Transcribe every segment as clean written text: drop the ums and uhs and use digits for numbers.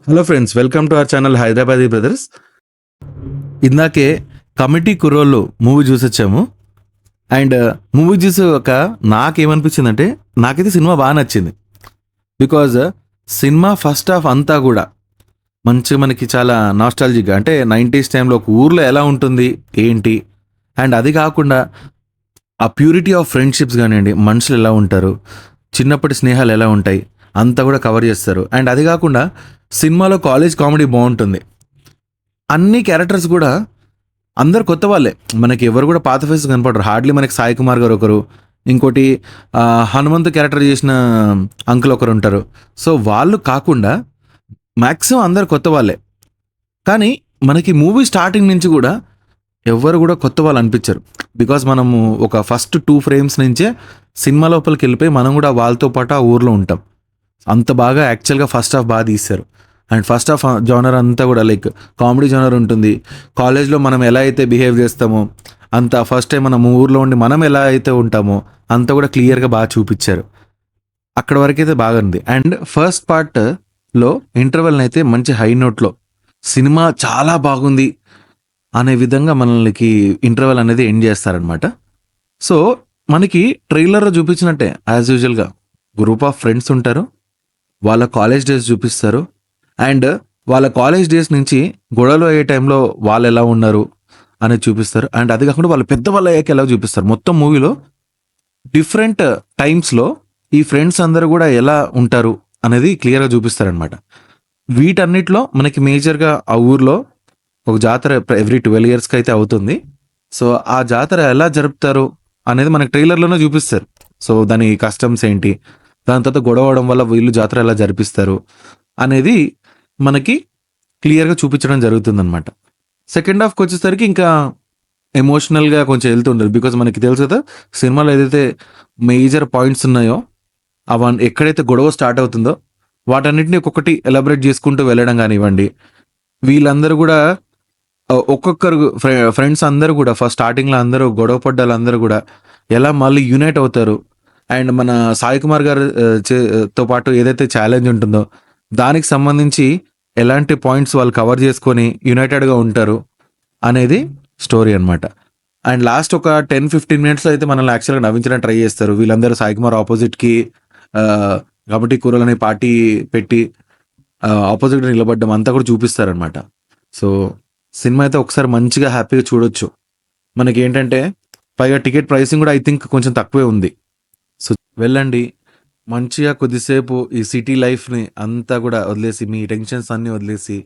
Hello friends, welcome to our channel Hyderabadi brothers. ఇందాకే committee కుర్రోళ్ళు movie చూసొచ్చాము. And movie చూసాక నాకేమనిపించిందంటే, నాకైతే సినిమా బాగా నచ్చింది. బికాజ్ సినిమా ఫస్ట్ హాఫ్ అంతా కూడా మంచిగా మనకి చాలా నాస్టాలజిక్గా, అంటే 90s టైంలో ఒక ఊర్లో ఎలా ఉంటుంది ఏంటి, అండ్ అది కాకుండా ఆ ప్యూరిటీ ఆఫ్ ఫ్రెండ్షిప్స్ కానివ్వండి, మనుషులు ఎలా ఉంటారు, చిన్నప్పటి స్నేహాలు ఎలా ఉంటాయి, అంతా కూడా కవర్ చేస్తారు. అండ్ అది కాకుండా సినిమాలో కాలేజ్ కామెడీ బాగుంటుంది. అన్ని క్యారెక్టర్స్ కూడా అందరు కొత్త వాళ్ళే, మనకి ఎవరు కూడా పాత ఫేస్ కనపడరు. హార్డ్లీ మనకి సాయి కుమార్ గారు ఒకరు, ఇంకోటి హనుమంతు క్యారెక్టర్ చేసిన అంకుల్ ఒకరు ఉంటారు. సో వాళ్ళు కాకుండా మ్యాక్సిమం అందరు కొత్త వాళ్ళే. కానీ మనకి మూవీ స్టార్టింగ్ నుంచి కూడా ఎవరు కూడా కొత్త వాళ్ళు అనిపించరు. బికాజ్ మనము ఒక ఫస్ట్ 2 ఫ్రేమ్స్ నుంచే సినిమా లోపలికి వెళ్ళిపోయి మనం కూడా వాళ్ళతో పాటు ఆ ఊర్లో ఉంటాం. అంత బాగా యాక్చువల్గా ఫస్ట్ హాఫ్ బాగా తీస్తారు. అండ్ ఫస్ట్ హాఫ్ జానర్ అంతా కూడా లైక్ కామెడీ జానర్ ఉంటుంది. కాలేజ్లో మనం ఎలా అయితే బిహేవ్ చేస్తామో అంత ఫస్ట్ టైం మనం ఊర్లో ఉండి మనం ఎలా అయితే ఉంటామో అంతా కూడా క్లియర్గా బాగా చూపించారు. అక్కడ వరకు అయితే బాగా ఉంది. అండ్ ఫస్ట్ పార్ట్లో ఇంటర్వెల్ని అయితే మంచి హై నోట్లో సినిమా చాలా బాగుంది అనే విధంగా మనకి ఇంటర్వెల్ అనేది ఎండ్ చేస్తారనమాట. సో మనకి ట్రైలర్లో చూపించినట్టే యాజ్ యూజువల్గా గ్రూప్ ఆఫ్ ఫ్రెండ్స్ ఉంటారు, వాళ్ళ కాలేజ్ డేస్ చూపిస్తారు. అండ్ వాళ్ళ కాలేజ్ డేస్ నుంచి గొడవలు అయ్యే టైంలో వాళ్ళు ఎలా ఉన్నారు అనేది చూపిస్తారు. అండ్ అది కాకుండా వాళ్ళు పెద్దవాళ్ళు అయ్యాక ఎలా చూపిస్తారు. మొత్తం మూవీలో డిఫరెంట్ టైమ్స్లో ఈ ఫ్రెండ్స్ అందరూ కూడా ఎలా ఉంటారు అనేది క్లియర్గా చూపిస్తారనమాట. వీటన్నిటిలో మనకి మేజర్గా ఆ ఊర్లో ఒక జాతర ఎవ్రీ 12 yearsకి అయితే అవుతుంది. సో ఆ జాతర ఎలా జరుపుతారు అనేది మనకి ట్రైలర్లోనే చూపిస్తారు. సో దాని కస్టమ్స్ ఏంటి, దాని తర్వాత గొడవడం వల్ల వీళ్ళు జాతర ఎలా జరిపిస్తారు అనేది మనకి క్లియర్గా చూపించడం జరుగుతుందన్నమాట. సెకండ్ హాఫ్కి వచ్చేసరికి ఇంకా ఎమోషనల్గా కొంచెం వెళ్తుండదు. బికాజ్ మనకి తెలుసు కదా, సినిమాలో ఏదైతే మేజర్ పాయింట్స్ ఉన్నాయో అవన్నీ ఎక్కడైతే గొడవ స్టార్ట్ అవుతుందో వాటన్నిటిని ఒక్కొక్కటి ఎలాబరేట్ చేసుకుంటూ వెళ్ళడం కానివ్వండి. వీళ్ళందరూ కూడా ఒక్కొక్కరు ఫ్రెండ్స్ అందరూ కూడా ఫస్ట్ స్టార్టింగ్లో అందరూ గొడవ పడ్డారు, అందరూ కూడా ఎలా మళ్ళీ యునైట్ అవుతారు. అండ్ మన సాయి కుమార్ గారు తో పాటు ఏదైతే ఛాలెంజ్ ఉంటుందో దానికి సంబంధించి ఎలాంటి పాయింట్స్ వాళ్ళు కవర్ చేసుకొని యునైటెడ్గా ఉంటారు అనేది స్టోరీ అనమాట. అండ్ లాస్ట్ ఒక 10-15 minutes అయితే మనల్ని యాక్చువల్గా నవ్వించడానికి ట్రై చేస్తారు. వీళ్ళందరూ సాయి కుమార్ ఆపోజిట్కి కబడ్డీ కూరలు అనే పార్టీ పెట్టి ఆపోజిట్ నిలబడ్డం అంతా కూడా చూపిస్తారనమాట. సో సినిమా అయితే ఒకసారి మంచిగా హ్యాపీగా చూడొచ్చు. మనకి ఏంటంటే పైగా టికెట్ ప్రైసింగ్ కూడా ఐ థింక్ కొంచెం తక్కువే ఉంది. సో వెళ్ళండి, మంచిగా కొద్దిసేపు ఈ సిటీ లైఫ్ని అంతా కూడా వదిలేసి, మీ టెన్షన్స్ అన్నీ వదిలేసి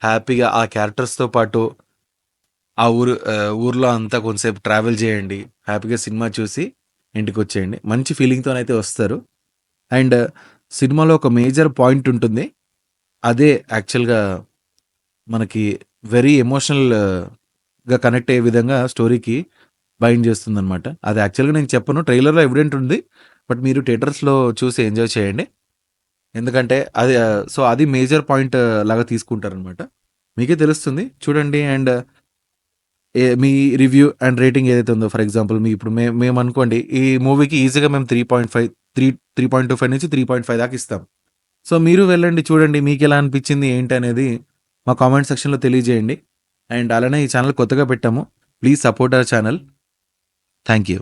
హ్యాపీగా ఆ క్యారెక్టర్స్తో పాటు ఆ ఊర్లో అంతా కొంతసేపు ట్రావెల్ చేయండి. హ్యాపీగా సినిమా చూసి ఇంటికి వచ్చేయండి. మంచి ఫీలింగ్తోనైతే వస్తారు. అండ్ సినిమాలో ఒక మేజర్ పాయింట్ ఉంటుంది, అదే యాక్చువల్గా మనకి వెరీ ఎమోషనల్గా కనెక్ట్ అయ్యే విధంగా స్టోరీకి బైండ్ చేస్తుంది అనమాట. అది యాక్చువల్గా నేను చెప్పను, ట్రైలర్లో ఎవిడెంట్ ఉంది, బట్ మీరు థియేటర్స్లో చూసి ఎంజాయ్ చేయండి. ఎందుకంటే అది సో అది మేజర్ పాయింట్ లాగా తీసుకుంటారనమాట. మీకే తెలుస్తుంది, చూడండి. And me review and rating ఏదైతే ఉందో, ఫర్ ఎగ్జాంపుల్ మీ ఇప్పుడు మేము అనుకోండి ఈ మూవీకి ఈజీగా మేము 3.5 3.25 నుంచి 3.5 దాకా ఇస్తాం. సో మీరు వెళ్ళండి, చూడండి, మీకు ఎలా అనిపించింది ఏంటి అనేది మా కామెంట్ సెక్షన్లో తెలియజేయండి. అండ్ అలానే ఈ ఛానల్ కొత్తగా పెట్టాము, please support our channel. Thank you.